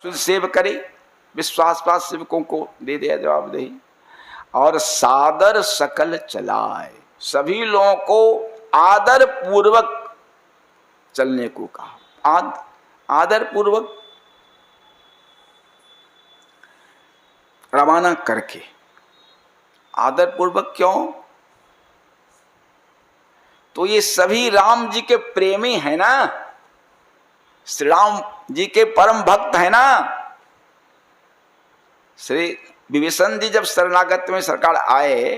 शुद्ध सेव करे, विश्वास पास सेवकों को दे दिया जवाब दे, और सादर सकल चलाए, सभी लोगों को आदर पूर्वक चलने को कहा। आदर पूर्वक रवाना करके। आदर पूर्वक क्यों? तो ये सभी राम जी के प्रेमी है ना, श्री राम जी के परम भक्त है ना। श्री विभीषण जी जब शरणागत में सरकार आए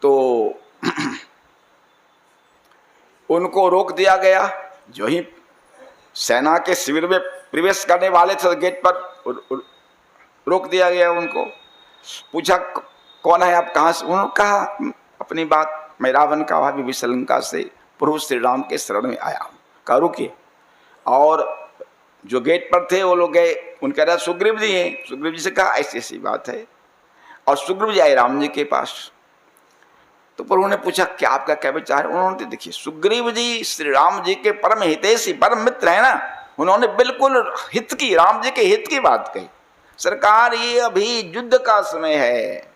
तो उनको रोक दिया गया। जो ही सेना के शिविर में प्रवेश करने वाले थे गेट पर रोक दिया गया। उनको पूछा कौन है आप, कहाँ से? उन्होंने कहा अपनी बात, मैं रावण का भाई विभीषण से प्रभु श्री राम के शरण में आया हूँ। कहा रुकिए। और जो गेट पर थे वो लोग गए, उनके राजा सुग्रीव जी हैं। सुग्रीव जी से कहा ऐसी ऐसी बात है, और सुग्रीव जी आए राम जी के पास। तो प्रभु ने पूछा क्या आपका क्या विचार है? उन्होंने देखिए सुग्रीव जी श्री राम जी के परम हितैषी परम मित्र है ना, उन्होंने बिल्कुल हित की, राम जी के हित की बात कही। सरकार ये अभी युद्ध का समय है,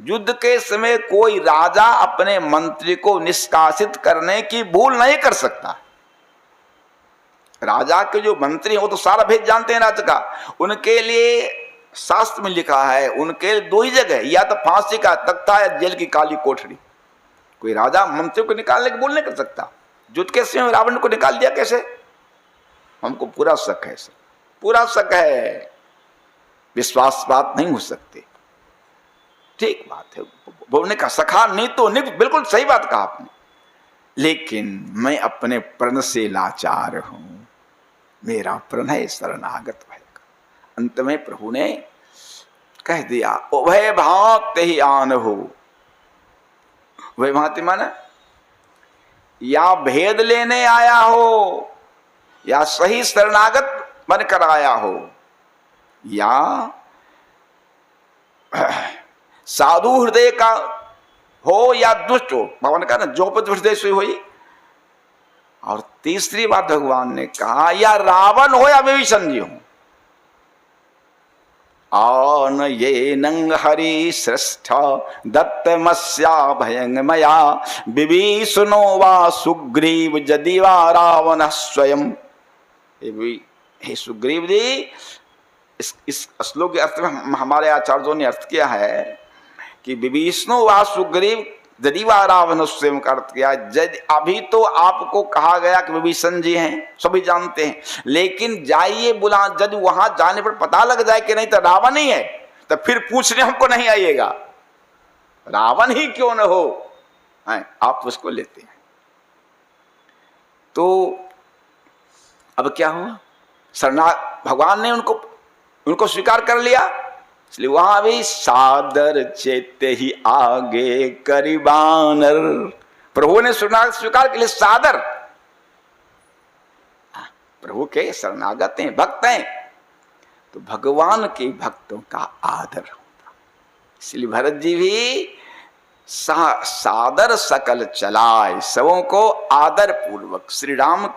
युद्ध के समय कोई राजा अपने मंत्री को निष्कासित करने की भूल नहीं कर सकता। राजा के जो मंत्री हैं वो तो सारा भेद जानते हैं राज्य का। उनके लिए शास्त्र में लिखा है, उनके लिए दो ही जगह, या तो फांसी का तख्ता या जेल की काली कोठरी। कोई राजा मंत्री को निकालने की भूल नहीं कर सकता। युद्ध के समय रावण को निकाल दिया कैसे? हमको पूरा शक है, पूरा शक है, विश्वास बात नहीं हो सकती। ठीक बात है, बोलने का सखा नहीं तो नहीं, बिल्कुल सही बात कहा आपने। लेकिन मैं अपने प्रण से लाचार हूं, मेरा प्रण है शरणागत भय का। अंत में प्रभु ने कह दिया उभय भांति ही आन हो। वह भांति माना या भेद लेने आया हो, या सही शरणागत बनकर आया हो, या साधु हृदय का हो, या दुष्ट हो। भगवान का ना जोपत हृदय से हुई। और तीसरी बात भगवान ने कहा या रावण हो या विभीषण जी हो। आन ये नंग हरि श्रेष्ठ दत्तमस्या भयंगमया विभीषणो वा सुग्रीव यदि वा रावण स्वयं। हे सुग्रीव जी, इस श्लोक के अर्थ में हमारे आचार्यों ने अर्थ किया है कि विभीषणो वा सुग्रीव यदि वा रावण स्वयं का अर्थ किया। अभी तो आपको कहा गया कि विभीषण जी हैं, सभी जानते हैं, लेकिन जाइए बुला, यदि वहां जाने पर पता लग जाए कि नहीं तो रावण ही है, तो फिर पूछने हमको नहीं आइएगा, रावण ही क्यों न हो, आप उसको लेते हैं। तो अब क्या हुआ? भगवान ने उनको स्वीकार कर लिया, इसलिए वहां भी सादर चेते ही आगे करीबानर। प्रभु ने स्वीकार के लिए सादर, प्रभु के शरणागत हैं, भक्त हैं, तो भगवान के भक्तों का आदर होता। इसलिए भरत जी भी सादर सकल चलाए, सबों को आदर पूर्वक श्री राम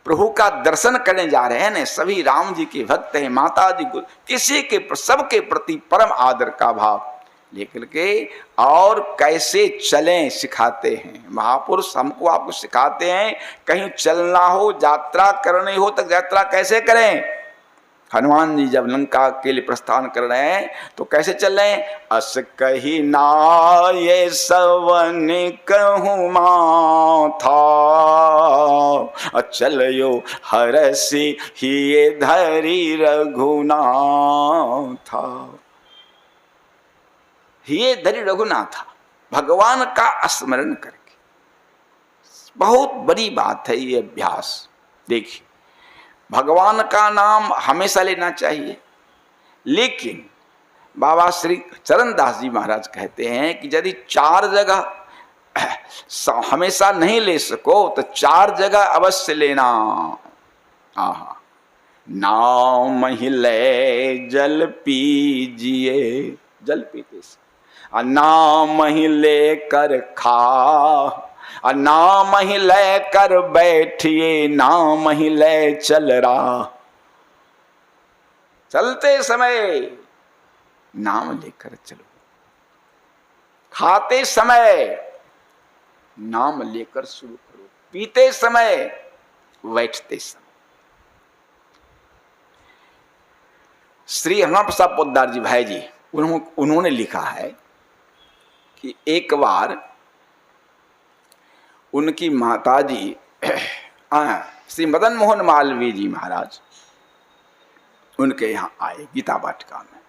प्रभु का दर्शन करने जा रहे हैं। सभी राम जी के भक्त हैं, माता जी को किसी के सबके प्रति परम आदर का भाव लेकर के और कैसे चलें सिखाते हैं। महापुरुष हमको आपको सिखाते हैं, कहीं चलना हो, यात्रा करनी हो तो यात्रा कैसे करें। हनुमान जी जब लंका के लिए प्रस्थान कर रहे हैं तो कैसे चल रहे हैं? अस कही ना ये सवन कहूँ माथा, चलयो हरसि ही धरी रघुनाथा। ये धरी रघुनाथा, भगवान का स्मरण करके। बहुत बड़ी बात है ये अभ्यास। देखिए, भगवान का नाम हमेशा लेना चाहिए, लेकिन बाबा श्री चरणदास जी महाराज कहते हैं कि यदि 4 जगह हमेशा नहीं ले सको तो 4 जगह अवश्य लेना। नाम ही ले जल पीजिए, जल पीते से, नाम ही ले कर खा, नाम ही ले कर बैठिए, नाम ही ले चल रहा। चलते समय नाम लेकर चलो, खाते समय नाम लेकर शुरू करो, पीते समय, बैठते समय। श्री हनुमान प्रसाद पोद्दार जी भाई जी उन्होंने लिखा है कि एक बार उनकी माताजी श्री मदन मोहन मालवीय जी महाराज उनके यहाँ आए गीता वाटिका में।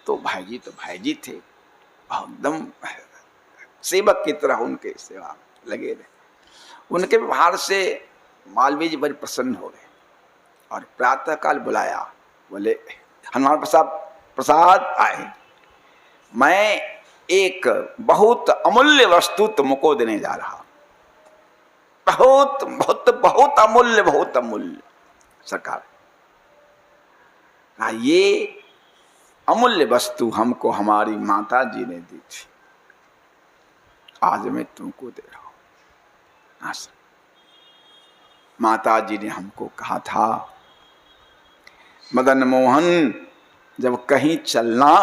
तो भाई जी थे, एकदम सेवक की तरह उनके सेवा में लगे रहे। उनके व्यवहार से मालवीय जी बड़े प्रसन्न हो गए और प्रातः काल बुलाया, बोले हनुमान प्रसाद आए, मैं एक बहुत अमूल्य वस्तु तुमको देने जा रहा, बहुत बहुत बहुत अमूल्य, बहुत अमूल्य। सरकार ये अमूल्य वस्तु हमको हमारी माता जी ने दी थी, आज मैं तुमको दे रहा हूं। माता जी ने हमको कहा था, मदन मोहन जब कहीं चलना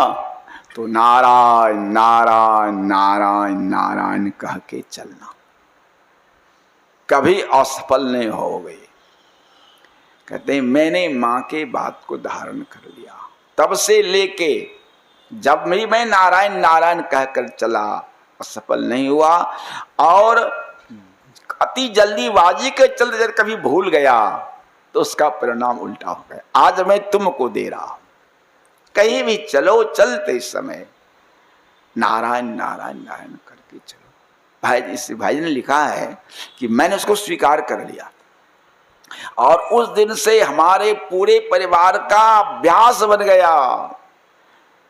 तो नारायण नारायण नारायण नारायण कह के चलना, कभी असफल नहीं हो गए। कहते हैं मैंने माँ के बात को धारण कर लिया, तब से लेके जब मैं नारायण नारायण कहकर चला, असफल नहीं हुआ। और अति जल्दीबाजी के चलते कभी भूल गया तो उसका परिणाम उल्टा हो गया। आज मैं तुमको दे रहा हूं, कहीं भी चलो चलते समय नारायण नारायण नारायण करके चलो। भाई जी ने लिखा है कि मैंने उसको स्वीकार कर लिया और उस दिन से हमारे पूरे परिवार का अभ्यास बन गया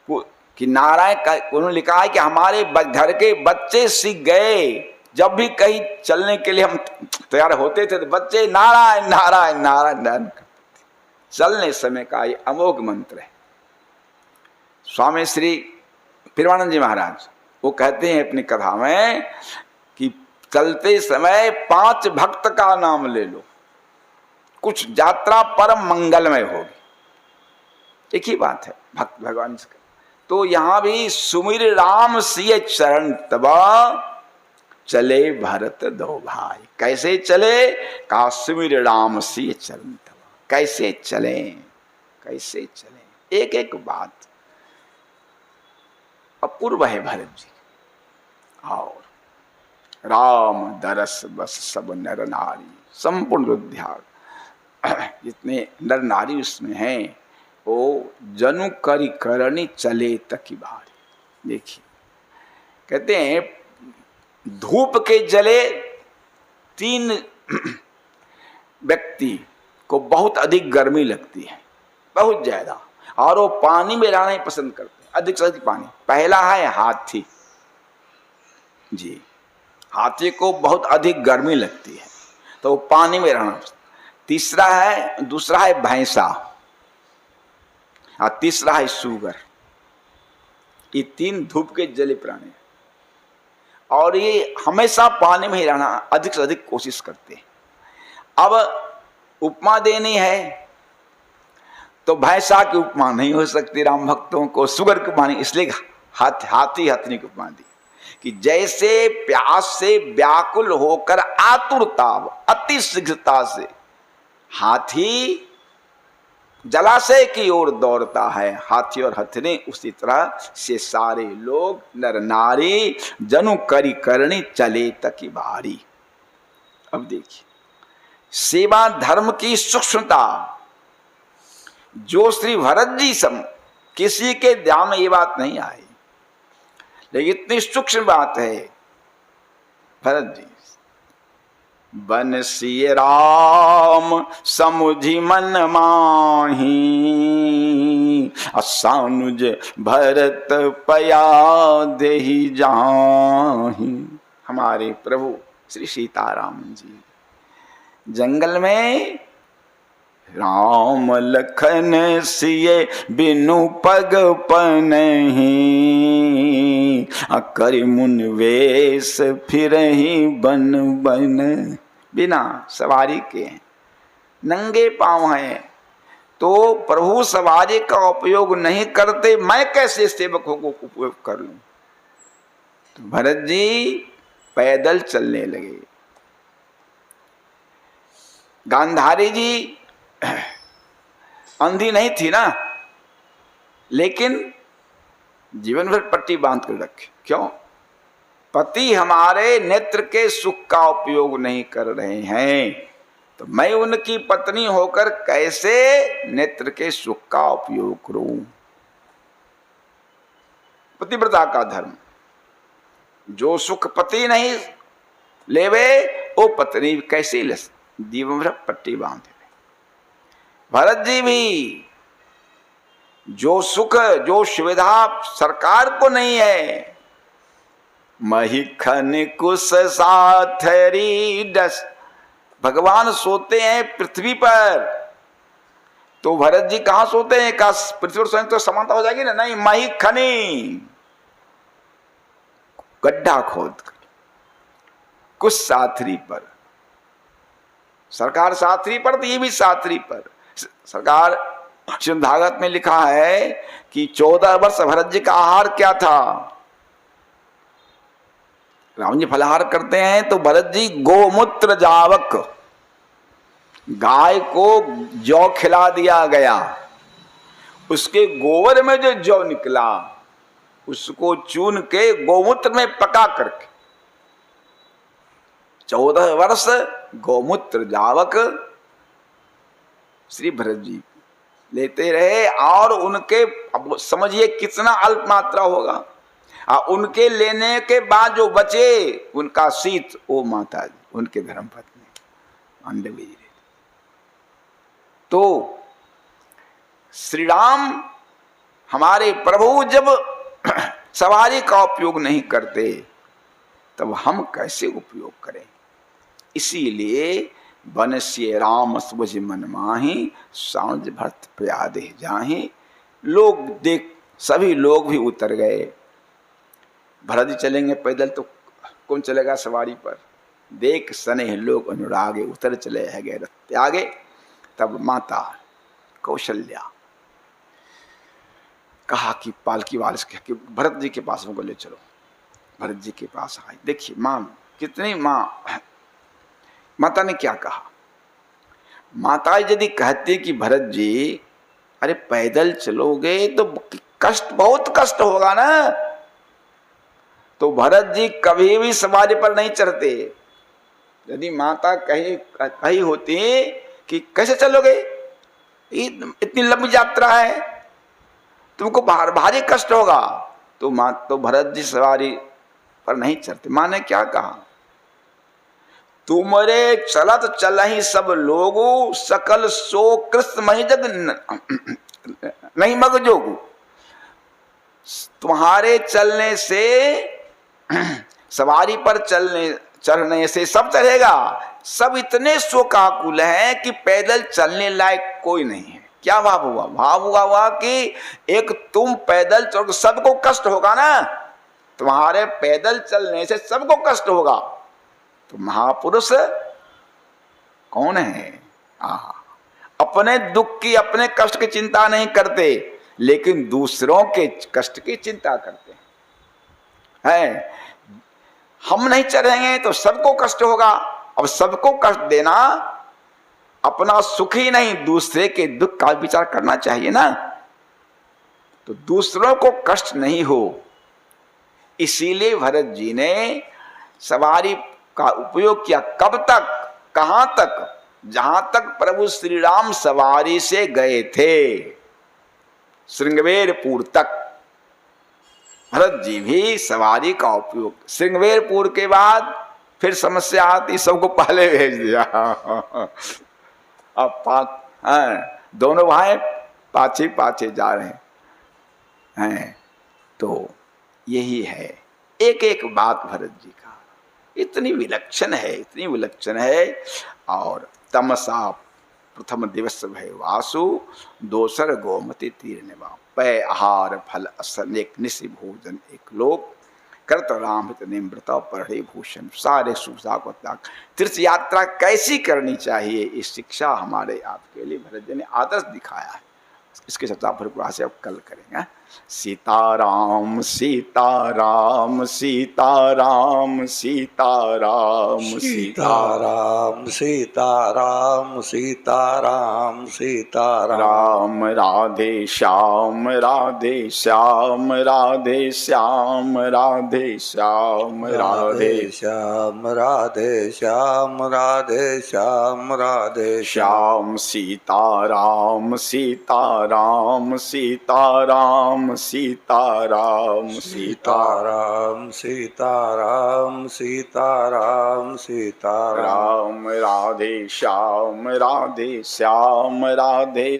कि नारायण का। उन्होंने लिखा है कि हमारे घर के बच्चे सीख गए, जब भी कहीं चलने के लिए हम तैयार होते थे तो बच्चे नारायण नारायण नारायण नारायण करते थे। चलने समय का ये अमोघ मंत्र है। स्वामी श्री प्रेमानंद जी महाराज वो कहते हैं अपनी कथा में कि चलते समय 5 भक्त का नाम ले लो, कुछ यात्रा परम मंगलमय होगी। एक ही बात है भक्त भगवान से। तो यहां भी सुमिर राम सिय चरण तबा चले भरत दो भाई। कैसे चले? का सुमिर राम सिय चरण तबा। कैसे चले, कैसे चले? एक एक बात अपूर्व है भरत जी। और राम दरस बस सब नर नारी संपूर्ण रुद्ध्याग, जितने नर नारी उसमें हैं वो जनु करी करणी चले तकी भारी। देखिए कहते हैं धूप के जले 3 व्यक्ति को बहुत अधिक गर्मी लगती है, बहुत ज्यादा, और वो पानी में रहना ही पसंद करते हैं, अधिक से अधिक पानी। पहला है हाथी जी, हाथी को बहुत अधिक गर्मी लगती है तो वो पानी में रहना पसंद। दूसरा है भैंसा और तीसरा है सूगर। ये 3 धूप के जले प्राणी हैं और ये हमेशा पानी में ही रहना अधिक से अधिक कोशिश करते हैं। अब उपमा देनी है तो भैंसा की उपमा नहीं हो सकती राम भक्तों को, सूगर की उपमा नहीं, इसलिए हाथी हथनी की उपमा दी कि जैसे प्यास से व्याकुल होकर आतुरता अति शीघ्रता से हाथी जलाशय की ओर दौड़ता है, हाथी और हथनी उसी तरह से सारे लोग नर नारी जनु करी करणी चले तकी भारी। अब देखिए सेवा धर्म की सूक्ष्मता जो श्री भरत जी किसी के ध्यान में ये बात नहीं आई, लेकिन इतनी सूक्ष्म बात है भरत जी। बनसिय राम समुझी मन माही, असानुज भरत पया देहि जाही। हमारे प्रभु श्री सीताराम जी जंगल में राम लखन सिए बिनु पग पनहि, कर मुन वेश फिरहि बन बन। बिना सवारी के नंगे पांव हैं तो प्रभु सवारी का उपयोग नहीं करते, मैं कैसे सेवकों को उपयोग कर लूं? तो भरत जी पैदल चलने लगे। गांधारी जी अंधी नहीं थी ना, लेकिन जीवन भर पट्टी बांध कर रखे। क्यों? पति हमारे नेत्र के सुख का उपयोग नहीं कर रहे हैं, तो मैं उनकी पत्नी होकर कैसे नेत्र के सुख का उपयोग करूं? पतिव्रता का धर्म, जो सुख पति नहीं लेवे वो पत्नी कैसे ले? जीवन भर पट्टी बांधे। भरत जी भी जो सुख जो सुविधा सरकार को नहीं है, महिखन कुश साथरी डस, भगवान सोते हैं पृथ्वी पर, तो भरत जी कहां सोते हैं? का पृथ्वी पर तो समानता हो जाएगी ना? नहीं, महिखनी गड्ढा खोद कर कुछ साथरी पर, सरकार साथरी पर, तो ये भी साथरी पर। सरकार श्रीमद् भागवत में लिखा है कि 14 वर्ष भरत जी का आहार क्या था? राम जी फलाहार करते हैं तो भरत जी गोमूत्र जावक, गाय को जौ खिला दिया गया, उसके गोबर में जो जौ निकला उसको चून के गोमूत्र में पका करके 14 वर्ष गोमूत्र जावक श्री भरत जी लेते रहे। और उनके, अब समझिए कितना अल्प मात्रा होगा, उनके लेने के बाद जो बचे उनका शीत वो माता जी उनके धर्मपत्नी पांडवी जी। तो श्री राम हमारे प्रभु जब सवारी का उपयोग नहीं करते तब हम कैसे उपयोग करें? इसीलिए बनस्य राम सुबह मन माही, सांझ भरत प्यादे जाहि। लोग देख, सभी लोग भी उतर गए। भरत जी चलेंगे पैदल तो कौन चलेगा सवारी पर? देख सने लोग अनुरागे, उतर चले है गए रथ आगे। तब माता कौशल्या कहा कि पालकी वाले से कि भरत जी के पास हमको ले चलो। भरत जी के पास आई। देखिए मां कितनी, माता ने क्या कहा? माता यदि कहती कि भरत जी अरे पैदल चलोगे तो कष्ट, बहुत कष्ट होगा ना, तो भरत जी कभी भी सवारी पर नहीं चढ़ते। यदि माता कही होती कि कैसे चलोगे, इतनी लंबी यात्रा है, तुमको भारी कष्ट होगा, तो भरत जी सवारी पर नहीं चढ़ते। मां ने क्या कहा? तुमरे चलत चलहि सब लोगु, सकल सो कृष्ण महि जग नहीं मग जोगु। तुम्हारे चलने से, सवारी पर चढ़ने से सब चढ़ेगा, सब इतने शोकाकुल हैं कि पैदल चलने लायक कोई नहीं है। क्या भाव हुआ? भाव हुआ कि एक तुम पैदल चलो, सबको कष्ट होगा ना, तुम्हारे पैदल चलने से सबको कष्ट होगा। तो महापुरुष कौन है? अपने दुख की, अपने कष्ट की चिंता नहीं करते, लेकिन दूसरों के कष्ट की चिंता करते हैं। हम नहीं चढ़ेंगे तो सबको कष्ट होगा। अब सबको कष्ट देना, अपना सुख ही नहीं दूसरे के दुख का विचार करना चाहिए ना। तो दूसरों को कष्ट नहीं हो, इसीलिए भरत जी ने सवारी का उपयोग किया। कब तक, कहां तक? जहां तक प्रभु श्री राम सवारी से गए थे, श्रृंगवेरपुर तक भरत जी भी सवारी का उपयोग। श्रृंगवेरपुर के बाद फिर समस्या आती, सबको पहले भेज दिया। अब दोनों भाई पाछे पाछे जा रहे हैं। तो यही है एक एक बात भरत जी का, इतनी विलक्षण है, इतनी विलक्षण है। और तमसा प्रथम दिवस भय वासु, दोसर गोमती तीर निभा, पै आहार फल असन एक निशि भोजन एक लोक, करत राम हित निमृत पढ़े भूषण, सारे सुविधा को त्याग। तीर्थ यात्रा कैसी करनी चाहिए, इस शिक्षा हमारे आपके लिए भरत जी ने आदर्श दिखाया है। इसके चर्चा भरपूर से अब कल करेंगे। सीताराम सीताराम सीताराम सीताराम सीताराम सीताराम सीताराम सीताराम राम राधे श्याम राधे श्याम राधे श्याम राधे श्याम राधे श्याम राधे श्याम राधे श्याम राधे श्याम सीताराम सीताराम सीताराम सीताराम सीताराम सीताराम सीताराम सीताराम राम राधे श्याम राधे श्याम राधे